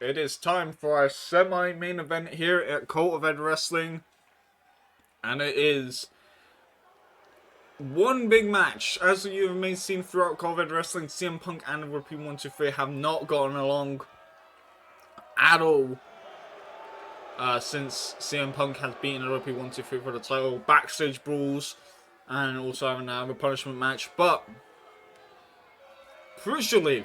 It is time for our semi-main event here at COEW Wrestling. And it is one big match. As you may have seen throughout COEW Wrestling, CM Punk and EP123 have not gotten along at all. Since CM Punk has beaten EP123 for the title, backstage brawls, and also having a punishment match. But, crucially,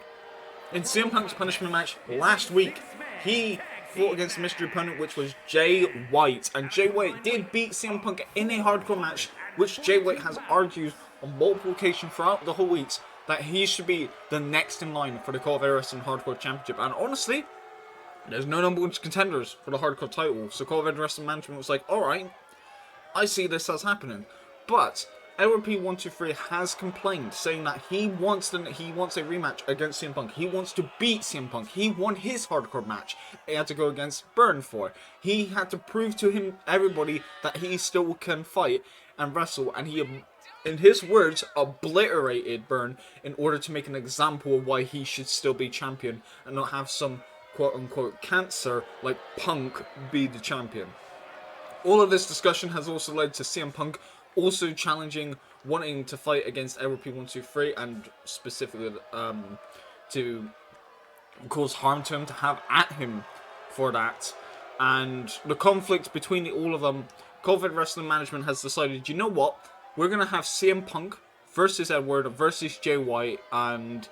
in CM Punk's punishment match last week, he fought against a mystery opponent, which was Jay White. And Jay White did beat CM Punk in a hardcore match, which Jay White has argued on multiple occasions throughout the whole week that he should be the next in line for the COEW Wrestling Hardcore Championship. And honestly, there's no number one contenders for the hardcore title. So COEW Wrestling Management was like, alright, I see this as happening. But LRP123 has complained, saying that he wants a rematch against CM Punk. He wants to beat CM Punk. He won his hardcore match. He had to go against Burn for. He had to prove to everybody that he still can fight and wrestle. And he, in his words, obliterated Burn in order to make an example of why he should still be champion and not have some quote-unquote cancer like Punk be the champion. All of this discussion has also led to CM Punk also challenging, wanting to fight against LP123 and specifically to cause harm to him, to have at him for that. And the conflict between all of them, COEW Wrestling Management has decided, you know what, we're going to have CM Punk versus Edward versus Jay White, and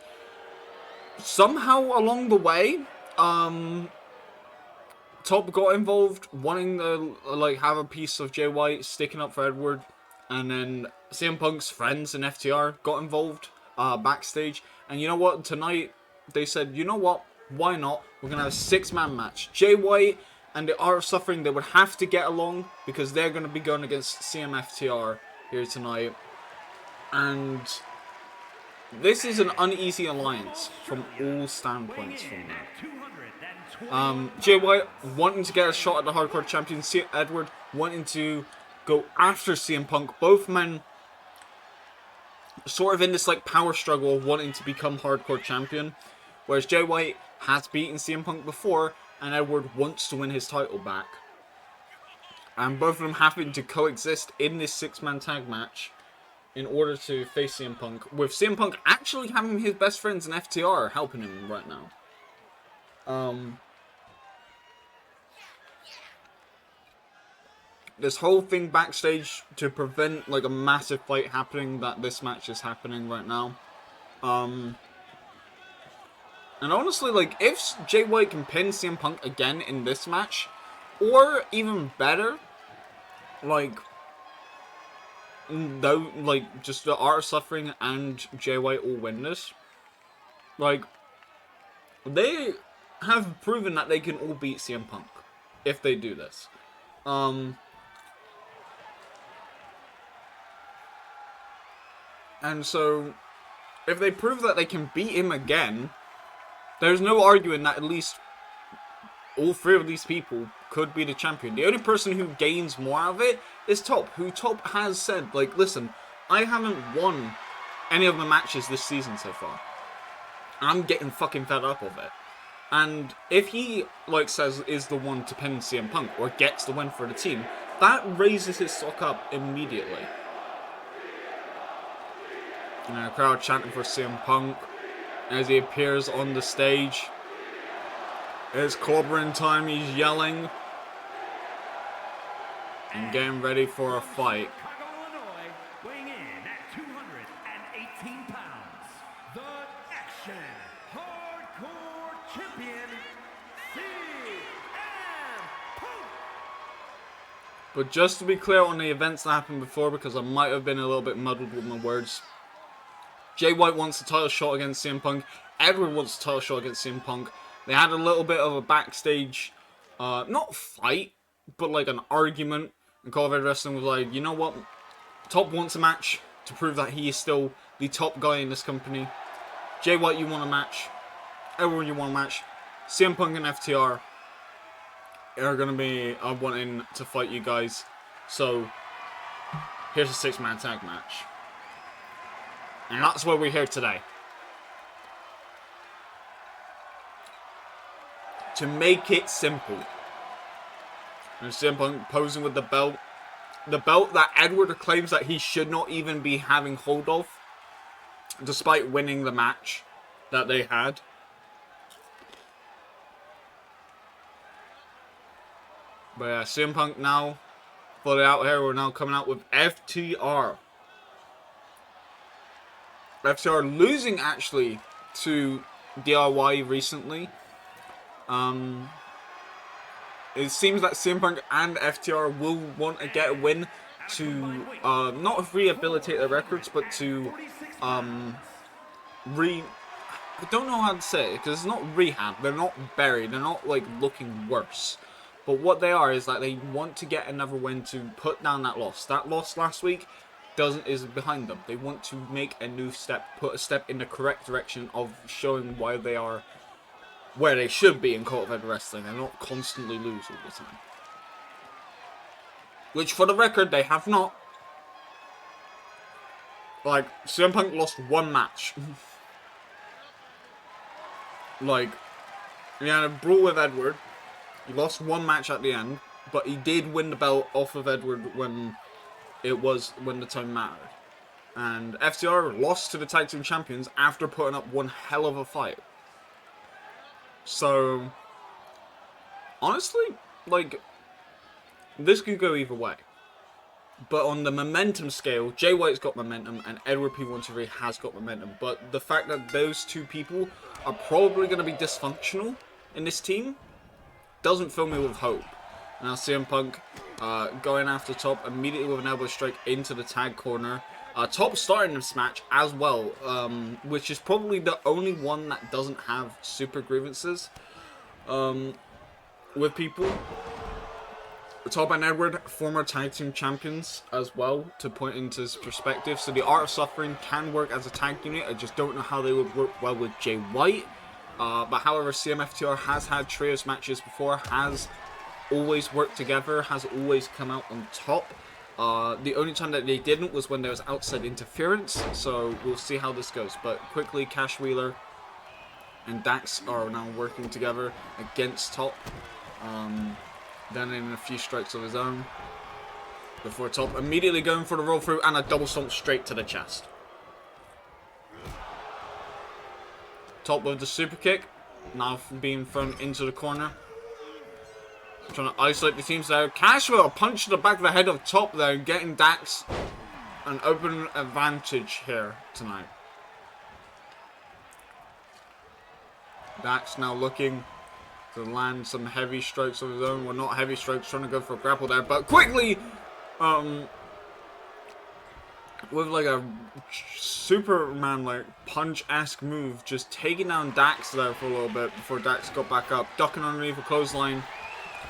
somehow along the way, Top got involved, wanting to have a piece of Jay White, sticking up for Edward. And then CM Punk's friends and FTR got involved backstage. And you know what? Tonight, they said, you know what? Why not? We're going to have a 6-man match. Jay White and the Art of Suffering, they would have to get along because they're going to be going against CMFTR here tonight. And this is an uneasy alliance from all standpoints from that. Jay White wanting to get a shot at the Hardcore Champion. Edward wanting to go after CM Punk. Both men sort of in this power struggle of wanting to become Hardcore Champion. Whereas Jay White has beaten CM Punk before and Edward wants to win his title back. And both of them having to coexist in this 6-man tag match in order to face CM Punk. With CM Punk actually having his best friends in FTR helping him right now. This whole thing backstage to prevent a massive fight happening, that this match is happening right now. And honestly, if Jay White can pin CM Punk again in this match, or even better, just the Art of Suffering and Jay White all win this, they have proven that they can all beat CM Punk if they do this. And so, if they prove that they can beat him again, there's no arguing that at least all 3 of these people could be the champion. The only person who gains more out of it is Top, who Top has said, listen, I haven't won any of the matches this season so far. I'm getting fucking fed up of it. And if he, says is the one to pin CM Punk, or gets the win for the team, that raises his stock up immediately. And the crowd chanting for CM Punk as he appears on the stage. It's clobbering time, he's yelling and getting ready for a fight. Weighing in at 218 pounds, the Action Hardcore Champion, CM Punk. But just to be clear on the events that happened before, because I might have been a little bit muddled with my words. Jay White wants a title shot against CM Punk. Edward wants a title shot against CM Punk. They had a little bit of a backstage, not fight, but an argument. And COEW Wrestling was you know what? Top wants a match to prove that he is still the top guy in this company. Jay White, you want a match. Edward, you want a match. CM Punk and FTR are going to be wanting to fight you guys. So, here's a 6-man tag match. And that's why we're here today. to make it simple. And CM Punk posing with the belt. The belt that Edward claims that he should not even be having hold of, despite winning the match that they had. But yeah, CM Punk now fully out here. We're now coming out with FTR. FTR losing actually to DIY recently. It seems that CM Punk and FTR will want to get a win to not rehabilitate their records, but to I don't know how to say it, because it's not rehab. They're not buried. They're not like looking worse. But what they are is that they want to get another win to put down that loss. That loss last week is behind them. They want to make a new step, put a step in the correct direction of showing why they are where they should be in COEW wrestling and not constantly lose all the time. Which, for the record, they have not. Like, CM Punk lost one match. Like, he had a brawl with Edward. He lost one match at the end, but he did win the belt off of Edward when the time mattered. And FTR lost to the tag team champions after putting up one hell of a fight. So, honestly, like, this could go either way. But on the momentum scale, Jay White's got momentum and Edward P123 has got momentum. But the fact that those two people are probably going to be dysfunctional in this team doesn't fill me with hope. Now CM Punk going after Top immediately with an elbow strike into the tag corner. Top starting this match as well, which is probably the only one that doesn't have super grievances with people. Top and Edward, former tag team champions as well, to point into his perspective. So the Art of Suffering can work as a tag unit. I just don't know how they would work well with Jay White. But however, CMFTR has had trios matches before, has always worked together, has always come out on top. The only time that they didn't was when there was outside interference, so we'll see how this goes. But quickly, Cash Wheeler and Dax are now working together against Top. Then in a few strikes of his own, before Top immediately going for the roll through and a double stomp straight to the chest. Top with the super kick, now being thrown into the corner. Trying to isolate the teams there. Cash with a punch to the back of the head of Top there, getting Dax an open advantage here tonight. Dax now looking to land some heavy strokes of his own. Well, not heavy strokes, trying to go for a grapple there, but quickly, with like a Superman-like punch-esque move, just taking down Dax there for a little bit before Dax got back up, ducking underneath a clothesline,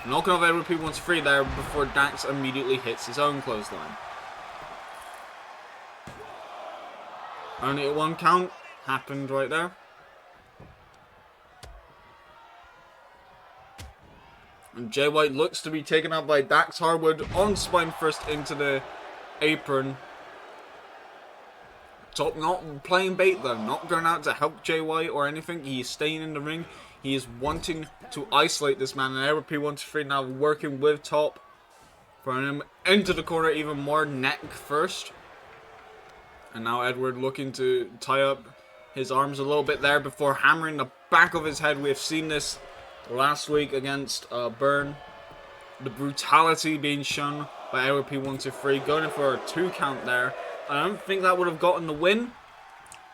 knocking off Edward P123 there before Dax immediately hits his own clothesline. Only a one count happened right there. And Jay White looks to be taken out by Dax Harwood on spine first into the apron. Top not playing bait though, not going out to help Jay White or anything. He is staying in the ring. He is wanting to isolate this man. And Edward P123 now working with Top, throwing him into the corner even more, neck first. And now Edward looking to tie up his arms a little bit there before hammering the back of his head. We have seen this last week against Burn. The brutality being shown by Edward P123, going in for a 2 count there. I don't think that would have gotten the win,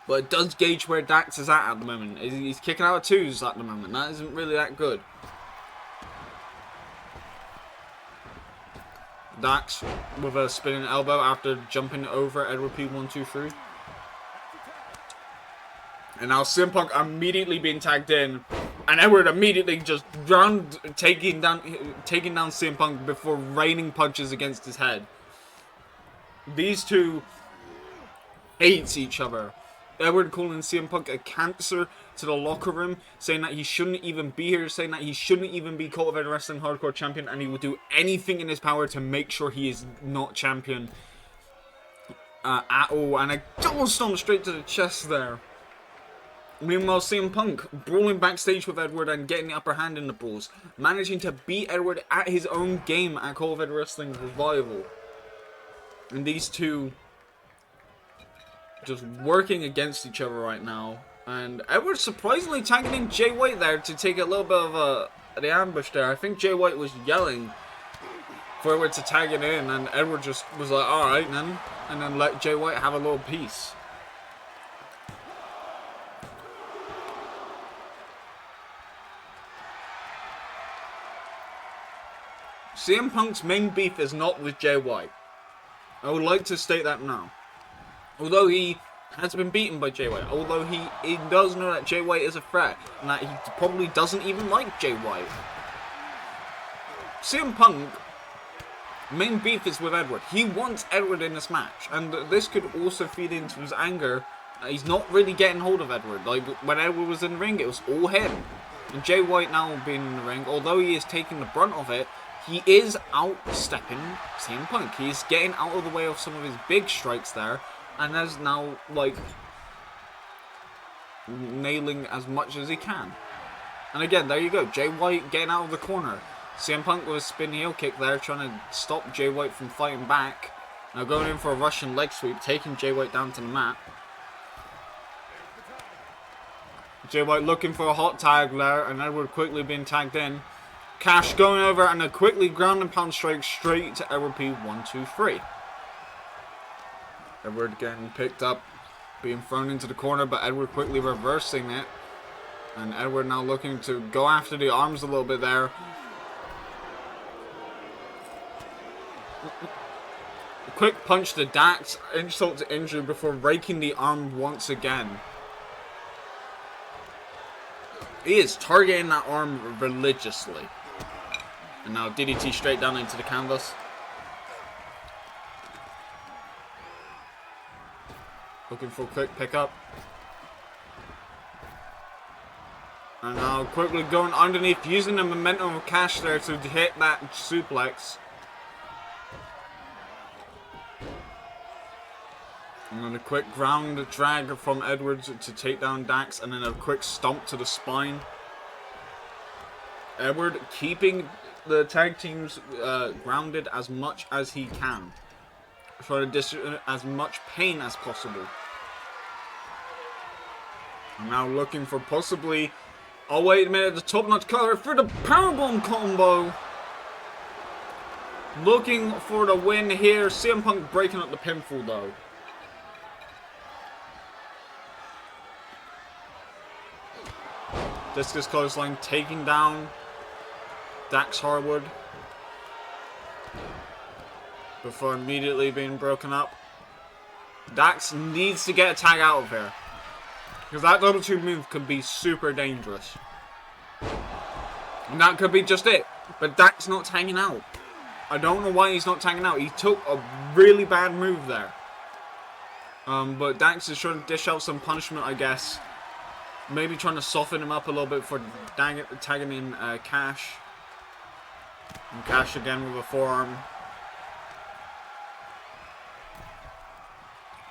but it does gauge where Dax is at the moment. He's kicking out of 2s at the moment. That isn't really that good. Dax with a spinning elbow after jumping over Edward P123. And now CM Punk immediately being tagged in. And Edward immediately just taking down CM Punk before raining punches against his head. These two hate each other. Edward calling CM Punk a cancer to the locker room, saying that he shouldn't even be here, saying that he shouldn't even be COEW Wrestling Hardcore Champion, and he will do anything in his power to make sure he is not champion at all. And a double stomp straight to the chest there Meanwhile, CM Punk brawling backstage with Edward and getting the upper hand in the brawls, managing to beat Edward at his own game at COEW Wrestling Revival. And these two just working against each other right now. And Edward surprisingly tagging in Jay White there to take a little bit of the ambush there. I think Jay White was yelling for Edward to tag it in, and Edward just was like, alright then, and then let Jay White have a little piece. CM Punk's main beef is not with Jay White. I would like to state that now. Although he has been beaten by Jay White, although he does know that Jay White is a threat, and that he probably doesn't even like Jay White. CM Punk, main beef is with Edward. He wants Edward in this match, and this could also feed into his anger. He's not really getting hold of Edward. Like, when Edward was in the ring, it was all him. And Jay White now being in the ring, although he is taking the brunt of it, he is outstepping CM Punk. He's getting out of the way of some of his big strikes there, and is now, like, nailing as much as he can. And again, there you go. Jay White getting out of the corner. CM Punk with a spin heel kick there, trying to stop Jay White from fighting back. Now going in for a Russian leg sweep, taking Jay White down to the mat. Jay White looking for a hot tag there, and Edward quickly being tagged in. Cash going over, and a quickly ground and pound strike straight to Edward P. 1, 2, 3. Edward getting picked up, being thrown into the corner, but Edward quickly reversing it. And Edward now looking to go after the arms a little bit there. A quick punch to Dax, insult to injury before raking the arm once again. He is targeting that arm religiously. And now DDT straight down into the canvas. Looking for a quick pickup. And now quickly going underneath, using the momentum of Cash there to hit that suplex. And then a quick ground drag from Edwards to take down Dax, and then a quick stomp to the spine. Edward keeping the tag teams grounded as much as he can. Trying to distribute as much pain as possible. Now looking for possibly... Oh, wait a minute, the top notch color for the powerbomb combo. Looking for the win here. CM Punk breaking up the pinfall though. Discus clothesline taking down Dax Harwood before immediately being broken up. Dax needs to get a tag out of here, because that double tube move could be super dangerous. And that could be just it. But Dax not tagging out. I don't know why he's not tagging out. He took a really bad move there. But Dax is trying to dish out some punishment, I guess. Maybe trying to soften him up a little bit for tagging in Cash. And Cash again with a forearm.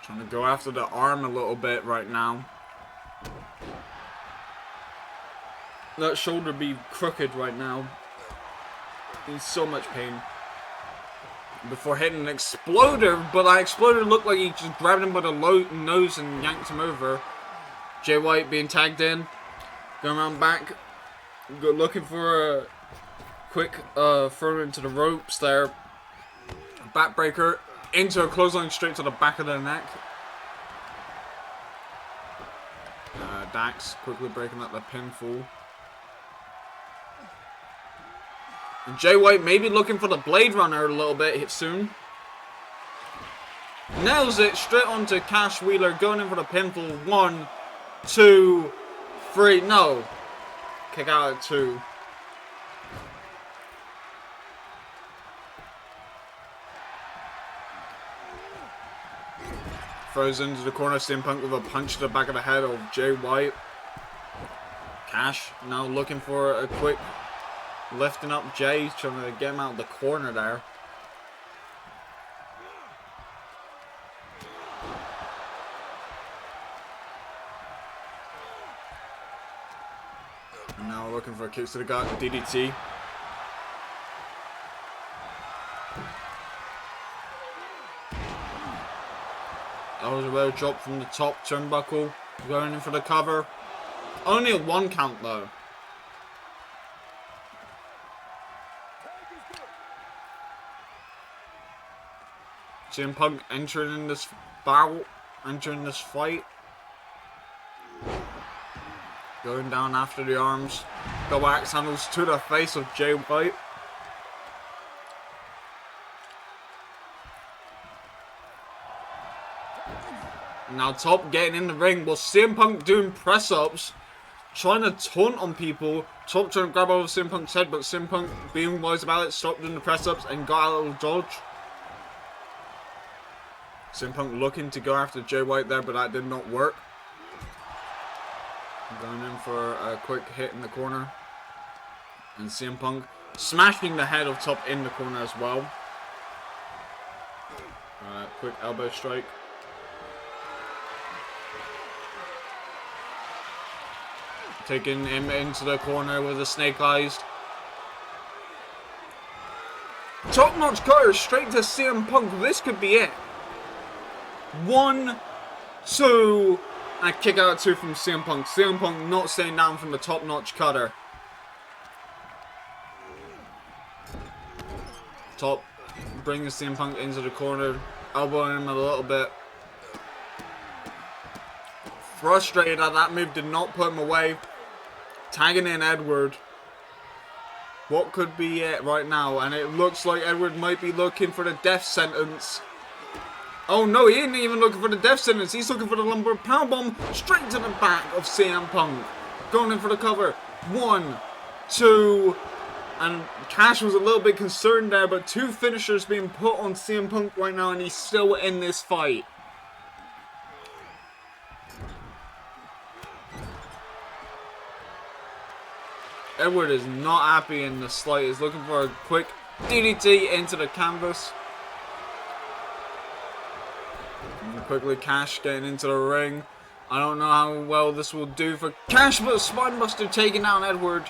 Trying to go after the arm a little bit right now. That shoulder be crooked right now. In so much pain. Before hitting an exploder, but that exploder looked like he just grabbed him by the nose and yanked him over. Jay White being tagged in. Going around back. Looking for a quick throw into the ropes there. Backbreaker. Into a clothesline straight to the back of the neck. Dax quickly breaking up the pinfall. And Jay White maybe looking for the Blade Runner a little bit soon. Nails it straight onto Cash Wheeler, going in for the pinfall. 1, 2, 3. No. Kick out at 2. Throws into the corner, CM Punk with a punch to the back of the head of Jay White. Cash now looking for a quick lifting up Jay, trying to get him out of the corner there. looking for a kick to the gut. DDT. That was a real drop from the top turnbuckle. Going in for the cover. Only a 1 count though. CM Punk entering this battle, entering this fight. Going down after the arms. Double axe handles to the face of Jay White. Now Top getting in the ring. Well, CM Punk doing press-ups. Trying to taunt on people. Top trying to grab over CM Punk's head, but CM Punk, being wise about it, stopped doing the press-ups and got a little dodge. CM Punk looking to go after Jay White there, but that did not work. Going in for a quick hit in the corner. And CM Punk smashing the head of Top in the corner as well. Quick elbow strike. Taking him into the corner with the snake eyes. Top notch cutter straight to CM Punk. This could be it. 1, 2, and a kick out 2 from CM Punk. CM Punk not staying down from the top notch cutter. Top brings CM Punk into the corner, elbowing him a little bit. Frustrated that that move did not put him away. Tagging in Edward. What could be it right now? And it looks like Edward might be looking for the death sentence. Oh no, he isn't even looking for the death sentence. He's looking for the lumbar powerbomb straight to the back of CM Punk. Going in for the cover. 1, 2, and Cash was a little bit concerned there, but 2 finishers being put on CM Punk right now, and he's still in this fight. Edward is not happy in the slightest. Looking for a quick DDT into the canvas. And quickly Cash getting into the ring. I don't know how well this will do for Cash, but Spinebuster taking down Edward.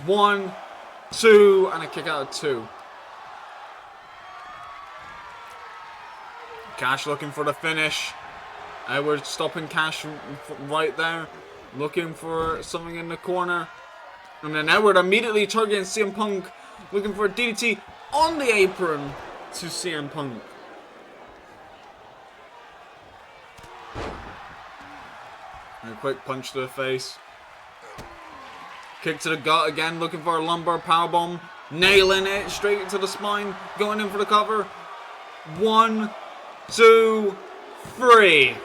1, 2, and a kick out of 2. Cash looking for the finish. Edward stopping Cash right there. Looking for something in the corner. And then Edward immediately targeting CM Punk. Looking for a DDT on the apron to CM Punk. And a quick punch to the face. Kick to the gut again. Looking for a lumbar powerbomb. Nailing it straight into the spine. Going in for the cover. 1, 2, 3.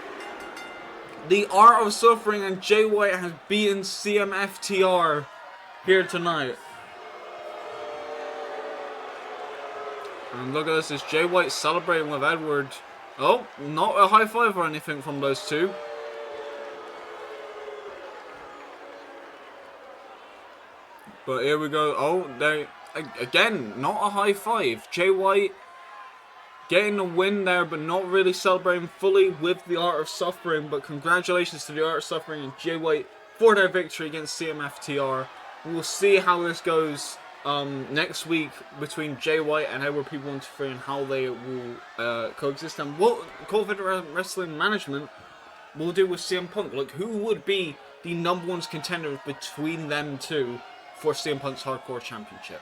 The Art of Suffering and Jay White has beaten CMFTR here tonight. And look at this, it's Jay White celebrating with Edward. Oh, not a high five or anything from those two. But here we go. Oh, they again, not a high five. Jay White getting a win there, but not really celebrating fully with the Art of Suffering. But congratulations to the Art of Suffering and Jay White for their victory against CMFTR. We will see how this goes next week between Jay White and Edward P123 and how they will coexist, and what COEW Wrestling Management will do with CM Punk. Like, who would be the #1 contender between them two for CM Punk's Hardcore Championship?